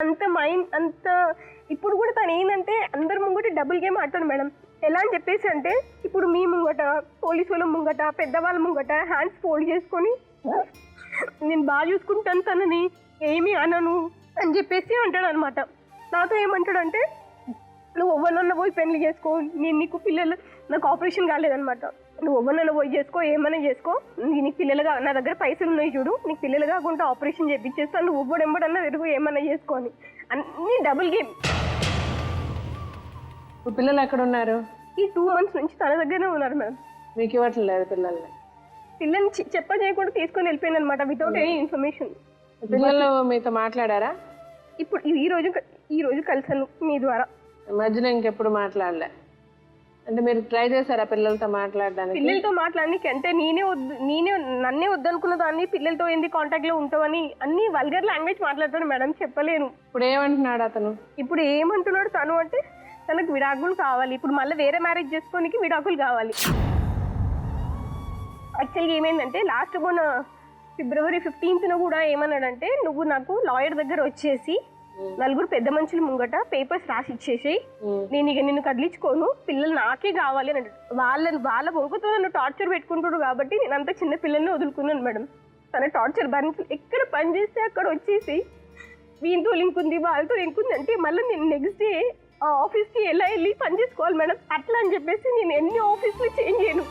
అంత మైండ్ అంత ఇప్పుడు కూడా తను ఏంటంటే అందరి ముంగట డబుల్ గేమ్ ఆడతాడు మేడం. ఎలా అని చెప్పేసి అంటే ఇప్పుడు మీ ముంగట, పోలీసు వాళ్ళ ముంగట, పెద్దవాళ్ళ ముంగట హ్యాండ్స్ ఫోల్డ్ చేసుకొని నేను బాగా చూసుకుంటాను తనని, ఏమీ అనను అని చెప్పేసి అంటాడు అనమాట. నాతో ఏమంటాడంటే నువ్వు ఎవరినన్నా పోయి పెళ్లి చేసుకో, నేను నీకు పిల్లలు, నాకు ఆపరేషన్ కాలేదనమాట, నువ్వు ఎవరినన్నా పోయి చేసుకో, ఏమైనా చేసుకో, నీకు పిల్లలుగా నా దగ్గర పైసలు ఉన్నాయి చూడు, నీకు పిల్లలు కాకుండా ఆపరేషన్ చేయించేస్తాను, నువ్వు ఎవ్వడెంబడన్నా తిరుగు, ఏమన్నా చేసుకొని అన్నీ డబుల్ గేమ్. పిల్లలు ఎక్కడ ఉన్నారు? ఈ 2 months నుంచి తన దగ్గరనే ఉన్నారు మేడం. మీకు ఇవ్వట్లేదు పిల్లల్ని? పిల్లల్ని చేయకుండా తీసుకొని వెళ్ళిపోయింది అనమాట వితౌట్ ఎనీ ఇన్ఫర్మేషన్. పిల్లలు మీతో మాట్లాడారా? ఇప్పుడు ఈ రోజు కలిసాను మీ ద్వారా. మధ్యలో ఇంకెప్పుడు మాట్లాడలే అంటే మీరు ట్రై చేశారా పిల్లలతో మాట్లాడడానికి? పిల్లలతో మాట్లాడడానికి అంటే నన్నే వద్దనుకున్న దాన్ని పిల్లలతో ఏంది కాంటాక్ట్ లో ఉంటావని అన్ని వల్గర్ లాంగ్వేజ్ మాట్లాడతాడు మేడం, చెప్పలేను. ఇప్పుడు ఏమంటున్నాడు అతను? ఇప్పుడు ఏమంటున్నాడు తను అంటే తనకు విడాకులు కావాలి, ఇప్పుడు మళ్ళీ వేరే మ్యారేజ్ చేసుకోనికి విడాకులు కావాలి. యాక్చువల్గా ఏమైందంటే లాస్ట్ మొన్న February 15th కూడా ఏమన్నాడంటే, నువ్వు నాకు లాయర్ దగ్గర వచ్చేసి 4 పెద్ద మనుషుల ముంగట పేపర్స్ రాసి ఇచ్చేసి నేను ఇక నిన్ను కదిలించుకోను, పిల్లలు నాకే కావాలి అని అంటాడు. వాళ్ళ బొంకుతో నన్ను టార్చర్ పెట్టుకుంటాడు కాబట్టి నేను అంత చిన్న పిల్లల్ని వదులుకున్నాను మేడం. తన టార్చర్ భరించి ఎక్కడ పని చేస్తే అక్కడ వచ్చేసి వీళ్ళతో లింక్ ఉంది, వాళ్ళతో లింక్ ఉంది అంటే మళ్ళీ నేను నెక్స్ట్ డే ఆ ఆఫీస్కి ఎలా వెళ్ళి పని చేసుకోవాలి మేడం, అట్లా అని చెప్పేసి నేను ఎన్ని ఆఫీస్లు చేంజ్ చేయను.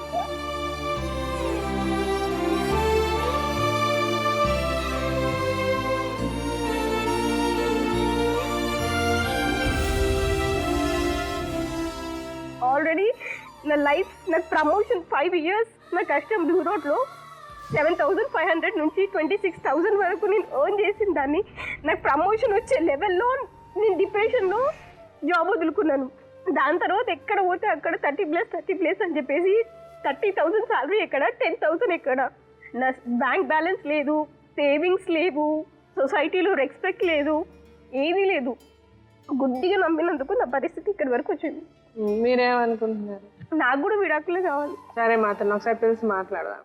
ఆల్రెడీ నా లైఫ్, నాకు ప్రమోషన్ 5 years నా కష్టం బ్లూ రోడ్లో 7,500 నుంచి 26,000 వరకు నేను ఎర్న్ చేసిన దాన్ని నాకు ప్రమోషన్ వచ్చే లెవెల్లో నేను డిప్రెషన్లో జాబ్ వదులుకున్నాను. దాని తర్వాత ఎక్కడ పోతే అక్కడ 30+ అని చెప్పేసి 30,000 సాలరీ ఎక్కడ, 10,000 ఎక్కడ, నా బ్యాంక్ బ్యాలెన్స్ లేదు, సేవింగ్స్ లేవు, సొసైటీలో రెస్పెక్ట్ లేదు, ఏమీ లేదు. గుడ్డిగా నమ్మినందుకు నా పరిస్థితి ఇక్కడి వరకు వచ్చింది. మీరేమనుకుంటున్నారు? నాకు కూడా విడాకులే కావాలి. సరే మాత్రం ఒకసారి పిలిచి మాట్లాడదాం.